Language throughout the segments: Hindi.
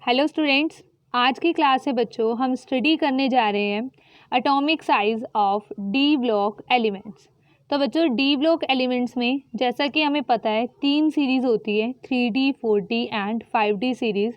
हेलो स्टूडेंट्स, आज की क्लास में बच्चों हम स्टडी करने जा रहे हैं atomic size of D block elements. तो बच्चों डी ब्लॉक एलिमेंट्स में जैसा कि हमें पता है 3 सीरीज़ होती है, 3D 4D and 5D series.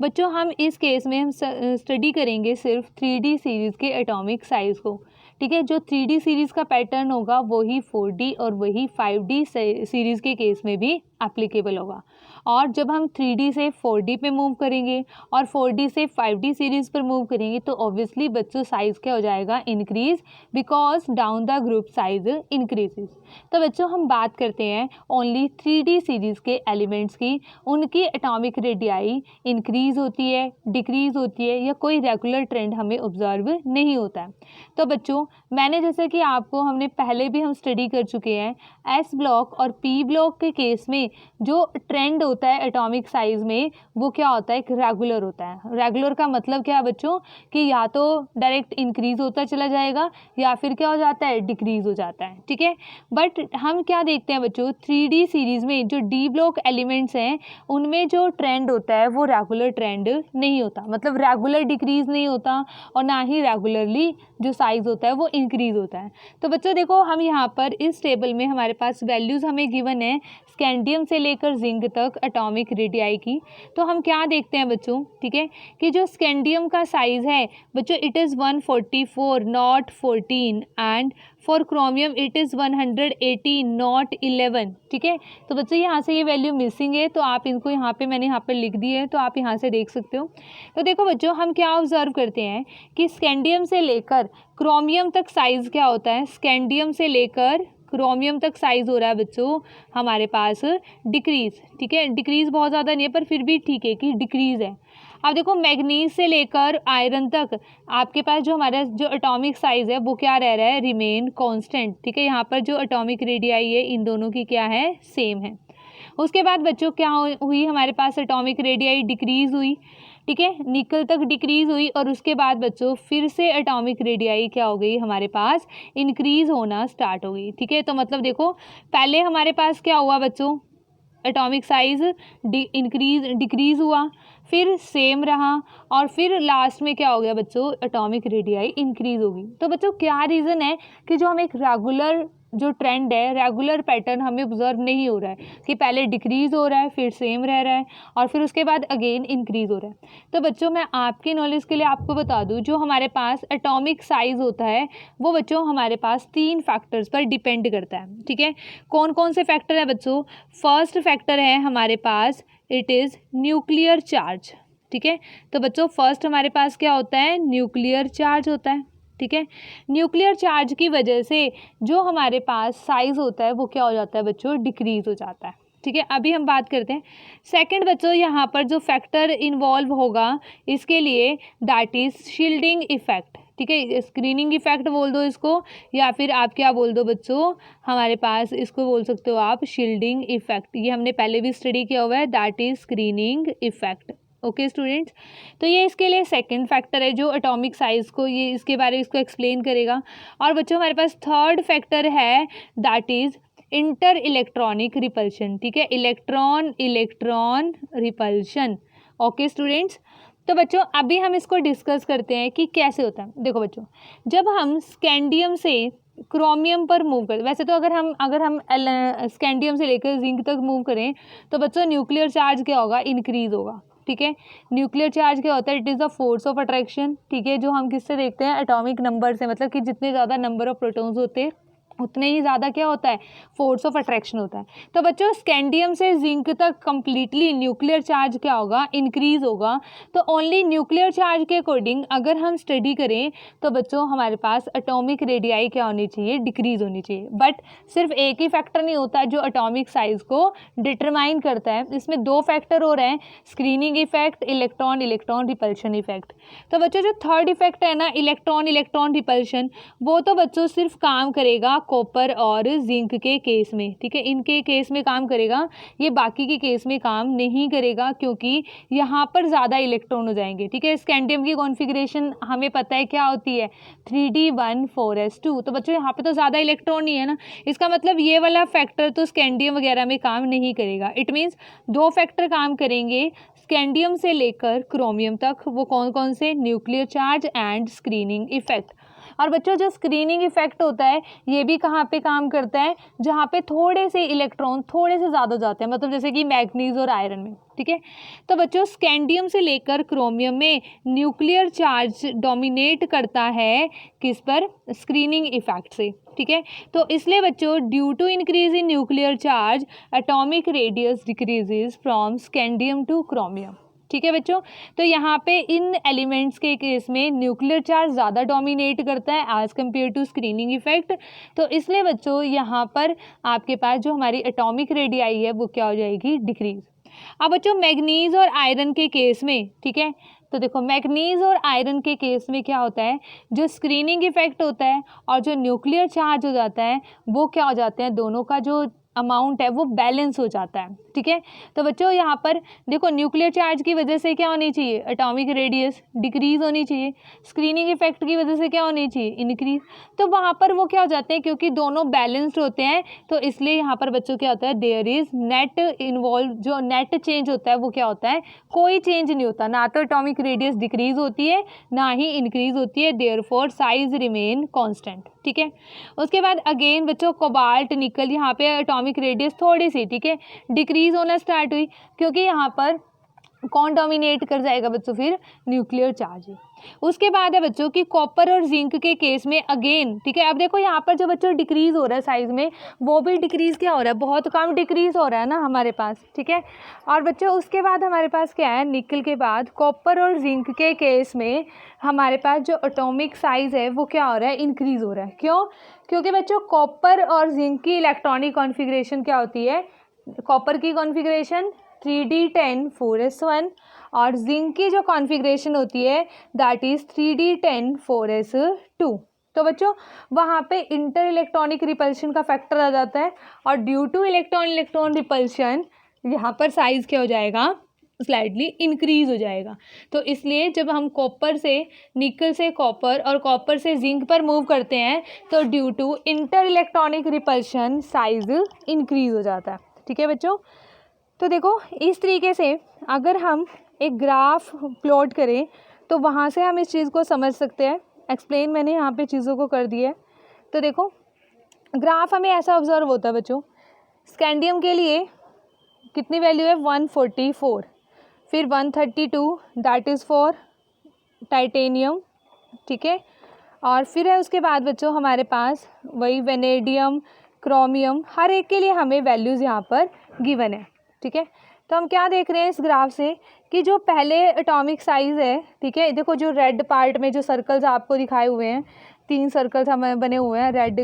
बच्चों हम इस केस में हम स्टडी करेंगे सिर्फ 3D सीरीज़ के एटॉमिक साइज़ को। ठीक है, जो 3D सीरीज़ का पैटर्न होगा वही 4D और वही 5D सीरीज़ के केस में भी एप्लीकेबल होगा। और जब हम 3D से 4D पे मूव करेंगे और 4D से 5D सीरीज़ पर मूव करेंगे तो ऑब्वियसली बच्चों साइज़ क्या हो जाएगा, increase, because down the group size increases. तो बच्चों हम बात करते हैं ओनली 3D सीरीज़ के एलिमेंट्स की। उनकी एटॉमिक रेडियाई इंक्रीज होती है, डिक्रीज होती है या कोई रेगुलर ट्रेंड हमें ऑब्जर्व नहीं होता है। तो बच्चों मैंने जैसे कि आपको हमने पहले भी हम स्टडी कर चुके हैं, एस ब्लॉक और पी ब्लॉक के केस में जो ट्रेंड होता है एटॉमिक साइज में वो क्या होता है, एक रेगुलर होता है। रेगुलर का मतलब क्या है बच्चों कि या तो डायरेक्ट इंक्रीज होता चला जाएगा या फिर क्या हो जाता है, डिक्रीज हो जाता है। ठीक है, बट हम क्या देखते हैं बच्चों 3D सीरीज में जो डी ब्लॉक एलिमेंट्स हैं उनमें जो ट्रेंड होता है वो रेगुलर ट्रेंड नहीं होता, मतलब रेगुलर डिक्रीज नहीं होता और ना ही रेगुलरली जो साइज होता है वो इंक्रीज होता है। तो बच्चों देखो हम यहाँ पर इस टेबल में हमारे पास वैल्यूज़ हमें गिवन है स्कैंडियम से लेकर जिंक तक एटॉमिक रेडियाई की। तो हम क्या देखते हैं बच्चों, ठीक है, कि जो स्कैंडियम का साइज़ है बच्चों it is 144 not 14 and for chromium it is 180 not 11। ठीक है, तो बच्चों यहाँ से ये वैल्यू मिसिंग है तो आप इनको यहाँ पे मैंने यहाँ पर लिख दी है तो आप यहाँ से देख सकते हो। तो देखो बच्चों हम क्या ऑब्जर्व करते हैं कि स्कैंडियम से लेकर क्रोमियम तक साइज़ क्या होता है, स्कैंडियम से लेकर क्रोमियम तक साइज़ हो रहा है बच्चों हमारे पास डिक्रीज़। ठीक है, डिक्रीज़ बहुत ज़्यादा नहीं है पर फिर भी ठीक है कि डिक्रीज़ है। अब देखो मैग्नीज से लेकर आयरन तक आपके पास जो हमारा जो एटॉमिक साइज़ है वो क्या रह रहा है, रिमेन कांस्टेंट। ठीक है, यहाँ पर जो एटॉमिक रेडियाई है इन दोनों की क्या है, सेम है। उसके बाद बच्चों क्या हुई हमारे पास एटॉमिक रेडियाई डिक्रीज़ हुई। ठीक है, निकल तक डिक्रीज़ हुई और उसके बाद बच्चों फिर से एटॉमिक रेडियाई क्या हो गई हमारे पास, इंक्रीज़ होना स्टार्ट हो गई। ठीक है, तो मतलब देखो पहले हमारे पास क्या हुआ बच्चों, एटॉमिक साइज़ डिक्रीज़ हुआ, फिर सेम रहा और फिर लास्ट में क्या हो गया बच्चों, एटॉमिक रेडियाई इंक्रीज़ होगी। तो बच्चों क्या रीज़न है कि जो हम एक रेगुलर जो ट्रेंड है, रेगुलर पैटर्न हमें ऑब्जर्व नहीं हो रहा है कि पहले डिक्रीज़ हो रहा है फिर सेम रह रहा है और फिर उसके बाद अगेन इंक्रीज़ हो रहा है। तो बच्चों मैं आपकी नॉलेज के लिए आपको बता दूं जो हमारे पास एटॉमिक साइज़ होता है वो बच्चों हमारे पास 3 फैक्टर्स पर डिपेंड करता है। ठीक है, कौन कौन से फैक्टर है बच्चों, फर्स्ट फैक्टर है हमारे पास इट इज़ न्यूक्लियर चार्ज। ठीक है, तो बच्चों फर्स्ट हमारे पास क्या होता है, न्यूक्लियर चार्ज होता है। ठीक है, न्यूक्लियर चार्ज की वजह से जो हमारे पास साइज़ होता है वो क्या हो जाता है बच्चों, डिक्रीज़ हो जाता है। ठीक है, अभी हम बात करते हैं सेकंड बच्चों, यहाँ पर जो फैक्टर इन्वॉल्व होगा इसके लिए दैट इज़ शील्डिंग इफेक्ट। ठीक है, स्क्रीनिंग इफेक्ट बोल दो इसको या फिर आप क्या बोल दो बच्चों, हमारे पास इसको बोल सकते हो आप शील्डिंग इफेक्ट। ये हमने पहले भी स्टडी किया हुआ है, that is screening effect. Okay students, तो ये इसके लिए सेकंड फैक्टर है जो एटॉमिक साइज़ को ये इसके बारे में इसको एक्सप्लेन करेगा। और बच्चों हमारे पास थर्ड फैक्टर है that is inter electronic repulsion. ठीक है, electron electron repulsion. Okay students, तो बच्चों अभी हम इसको डिस्कस करते हैं कि कैसे होता है। देखो बच्चों जब हम स्कैंडियम से क्रोमियम पर मूव करें, वैसे तो अगर हम स्कैंडियम से लेकर जिंक तक मूव करें तो बच्चों न्यूक्लियर चार्ज क्या होगा, इंक्रीज होगा। ठीक है, न्यूक्लियर चार्ज क्या होता है, it is the force of attraction. ठीक है, जो हम किससे देखते हैं, एटॉमिक नंबर से, मतलब कि जितने ज़्यादा नंबर ऑफ प्रोटॉन्स होते हैं उतने ही ज़्यादा क्या होता है, फोर्स ऑफ अट्रैक्शन होता है। तो बच्चों स्कैंडियम से जिंक तक कंप्लीटली न्यूक्लियर चार्ज क्या होगा, इंक्रीज होगा। तो ओनली न्यूक्लियर चार्ज के अकॉर्डिंग अगर हम स्टडी करें तो बच्चों हमारे पास एटॉमिक रेडियाई क्या होनी चाहिए, डिक्रीज होनी चाहिए। बट सिर्फ एक ही फैक्टर नहीं होता जो एटॉमिक साइज को डिटरमाइन करता है, इसमें 2 फैक्टर हो रहे हैं, screening effect, electron electron repulsion effect. तो बच्चों जो थर्ड इफेक्ट है ना, इलेक्ट्रॉन इलेक्ट्रॉन रिपल्शन, वो तो बच्चों सिर्फ काम करेगा कॉपर और जिंक के केस में। ठीक है, इनके केस में काम करेगा, ये बाकी के केस में काम नहीं करेगा क्योंकि यहाँ पर ज़्यादा इलेक्ट्रॉन हो जाएंगे। ठीक है, स्कैंडियम की कॉन्फ़िगरेशन हमें पता है क्या होती है, 3d1 4s2। तो बच्चों यहाँ पे तो ज़्यादा इलेक्ट्रॉन ही है ना, इसका मतलब ये वाला फैक्टर तो स्कैंडियम वगैरह में काम नहीं करेगा। इट मीन्स 2 फैक्टर काम करेंगे, स्कैंडियम से लेकर क्रोमियम तक, वो कौन कौन से, nuclear charge and screening effect. और बच्चों जो स्क्रीनिंग इफेक्ट होता है ये भी कहाँ पे काम करता है, जहाँ पे थोड़े से इलेक्ट्रॉन थोड़े से ज़्यादा जाते हैं, मतलब जैसे कि मैग्नीज और आयरन में, ठीक है। तो बच्चों स्कैंडियम से लेकर क्रोमियम में न्यूक्लियर चार्ज डोमिनेट करता है किस पर, स्क्रीनिंग इफेक्ट से, ठीक है। तो इसलिए बच्चों due to increase in nuclear charge atomic radius decreases from scandium to chromium, ठीक है बच्चों। तो यहाँ पे इन एलिमेंट्स के केस में न्यूक्लियर चार्ज ज़्यादा डोमिनेट करता है as compare to screening effect. तो इसलिए बच्चों यहाँ पर आपके पास जो हमारी एटॉमिक रेडियाई है वो क्या हो जाएगी, डिक्रीज। अब बच्चों मैग्नीज और आयरन के केस में, ठीक है, तो देखो मैग्नीज और आयरन के केस में क्या होता है, जो स्क्रीनिंग इफेक्ट होता है और जो न्यूक्लियर चार्ज हो जाता है वो क्या हो जाते हैं, दोनों का जो अमाउंट है वो बैलेंस हो जाता है, ठीक है। तो बच्चों यहाँ पर देखो न्यूक्लियर चार्ज की वजह से क्या होनी चाहिए, एटॉमिक रेडियस डिक्रीज होनी चाहिए, स्क्रीनिंग इफेक्ट की वजह से क्या होनी चाहिए, इंक्रीज। तो वहाँ पर वो क्या हो जाते हैं, क्योंकि दोनों बैलेंस्ड होते हैं तो इसलिए यहाँ पर बच्चों क्या होता है, देयर इज नेट इन्वॉल्व, जो नेट चेंज होता है वो क्या होता है, कोई चेंज नहीं होता, ना तो एटॉमिक रेडियस डिक्रीज होती है ना ही इंक्रीज होती है, देयरफॉर साइज रिमेन कॉन्स्टेंट, ठीक है। उसके बाद अगेन बच्चों कोबाल्ट निकल, यहाँ पे एटॉमिक रेडियस थोड़ी सी, ठीक है, डिक्रीज होना स्टार्ट हुई, क्योंकि यहाँ पर कौन डोमिनेट कर जाएगा बच्चों, फिर न्यूक्लियर चार्ज। उसके बाद है बच्चों कि कॉपर और जिंक के केस में अगेन, ठीक है। अब देखो यहाँ पर जो बच्चों डिक्रीज हो रहा है साइज में, वो भी डिक्रीज क्या हो रहा है, बहुत कम डिक्रीज हो रहा है ना हमारे पास, ठीक है। और बच्चों उसके बाद हमारे पास क्या है, निकल के बाद कॉपर और जिंक के केस में हमारे पास जो एटॉमिक साइज है वो क्या हो रहा है, इंक्रीज हो रहा है। क्यों, क्योंकि बच्चों कॉपर और जिंक की इलेक्ट्रॉनिक कॉन्फ़िगरेशन क्या होती है, कॉपर की कॉन्फ़िगरेशन 3d10 4s1 और जिंक की जो कॉन्फ़िगरेशन होती है दैट इज़ 3d10 4s2। तो बच्चों वहाँ पे इंटर इलेक्ट्रॉनिक रिपल्शन का फैक्टर आ जाता है और due two electron electron repulsion यहाँ पर साइज़ क्या हो जाएगा, स्लाइडली इंक्रीज हो जाएगा। तो इसलिए जब हम कॉपर से निकल से कॉपर और कॉपर से जिंक पर मूव करते हैं तो due to inter electronic repulsion size increase हो जाता है, ठीक है बच्चों। तो देखो इस तरीके से अगर हम एक ग्राफ प्लॉट करें तो वहाँ से हम इस चीज़ को समझ सकते हैं। एक्सप्लेन मैंने यहाँ पे चीज़ों को कर दिया है। तो देखो ग्राफ हमें ऐसा ऑब्जर्व होता है बच्चों, स्कैंडियम के लिए कितनी वैल्यू है 144, फिर 132 दैट इज़ फॉर टाइटेनियम, ठीक है। और फिर है उसके बाद बच्चों हमारे पास वही वेनेडियम, क्रोमियम, हर एक के लिए हमें वैल्यूज़ यहाँ पर गिवन है, ठीक है। तो हम क्या देख रहे हैं इस ग्राफ से कि जो पहले एटॉमिक साइज़ है, ठीक है, देखो जो रेड पार्ट में जो सर्कल्स आपको दिखाए हुए हैं, 3 सर्कल्स हमें बने हुए हैं रेड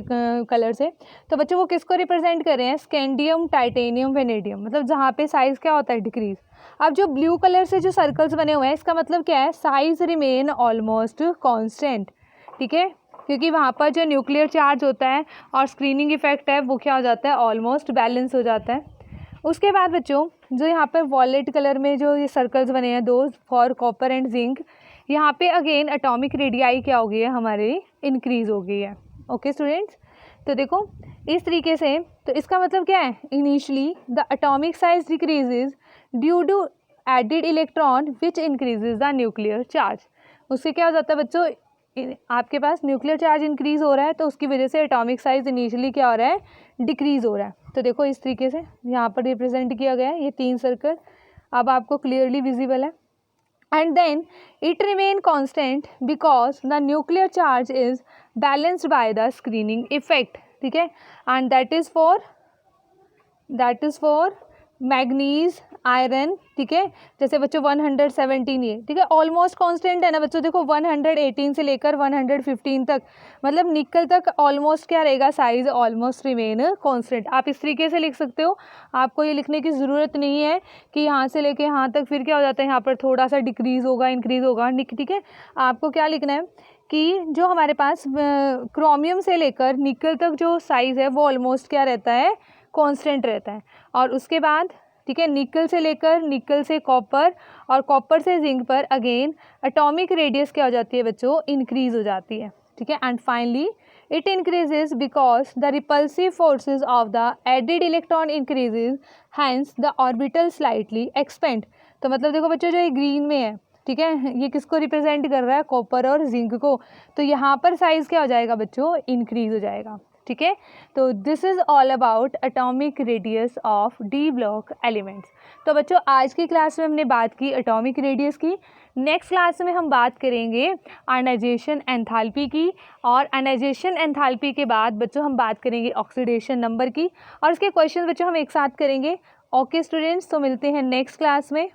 कलर से, तो बच्चों वो किसको रिप्रेजेंट कर रहे हैं, स्कैंडियम, टाइटेनियम, वेनेडियम, मतलब जहाँ पे साइज़ क्या होता है, डिक्रीज। अब जो ब्लू कलर से जो सर्कल्स बने हुए हैं इसका मतलब क्या है, साइज़ रिमेन ऑलमोस्ट कॉन्स्टेंट, ठीक है, क्योंकि वहाँ पर जो न्यूक्लियर चार्ज होता है और स्क्रीनिंग इफेक्ट है वो क्या हो जाता है, ऑलमोस्ट बैलेंस हो जाता है। उसके बाद बच्चों जो यहाँ पर वॉलेट कलर में जो ये सर्कल्स बने हैं दो फॉर कॉपर एंड जिंक, यहाँ पे अगेन एटॉमिक रेडियाई क्या हो गई है, हमारी इंक्रीज हो गई है। ओके स्टूडेंट्स, तो देखो इस तरीके से, तो इसका मतलब क्या है, initially the atomic size decreases due to added electron which increases the nuclear charge. उससे क्या हो जाता है बच्चों, आपके पास न्यूक्लियर चार्ज इंक्रीज हो रहा है तो उसकी वजह से एटॉमिक साइज इनिशियली क्या हो रहा है, डिक्रीज हो रहा है। तो देखो इस तरीके से यहाँ पर रिप्रेजेंट किया गया है ये 3 सर्कल, अब आपको क्लियरली विजिबल है। And then it remain constant because the nuclear charge is balanced by the screening effect, ठीक है, and that is for manganese, iron, ठीक है, जैसे बच्चों 117 ये, ठीक है, ऑलमोस्ट कांस्टेंट है ना बच्चों, देखो 118 से लेकर 115 तक, मतलब निकल तक ऑलमोस्ट क्या रहेगा, साइज ऑलमोस्ट रिमेन कांस्टेंट। आप इस तरीके से लिख सकते हो, आपको ये लिखने की ज़रूरत नहीं है कि यहाँ से लेके यहाँ तक फिर क्या हो जाता है, यहाँ पर थोड़ा सा डिक्रीज़ होगा, इंक्रीज़ होगा, ठीक है। आपको क्या लिखना है कि जो हमारे पास क्रोमियम से लेकर निकल तक जो साइज़ है वो ऑलमोस्ट क्या रहता है, कांस्टेंट रहता है। और उसके बाद ठीक है, निकल से लेकर निकल से कॉपर और कॉपर से जिंक पर अगेन एटॉमिक रेडियस क्या हो जाती है बच्चों, इंक्रीज हो जाती है, ठीक है। And finally it increases because the repulsive forces of the added electron increases, hence the orbital slightly expand. तो मतलब देखो बच्चों जो ये ग्रीन में है, ठीक है, ये किसको रिप्रेजेंट कर रहा है, कॉपर और जिंक को, तो यहाँ पर साइज क्या हो जाएगा बच्चों, इंक्रीज हो जाएगा, ठीक है। तो this is all about atomic radius of D block elements. तो बच्चों आज की क्लास में हमने बात की एटॉमिक रेडियस की। नेक्स्ट क्लास में हम बात करेंगे आयनाइजेशन एंथैल्पी की, और आयनाइजेशन एंथैल्पी के बाद बच्चों हम बात करेंगे ऑक्सीडेशन नंबर की, और इसके क्वेश्चन बच्चों हम एक साथ करेंगे। ओके स्टूडेंट्स, तो मिलते हैं नेक्स्ट क्लास में।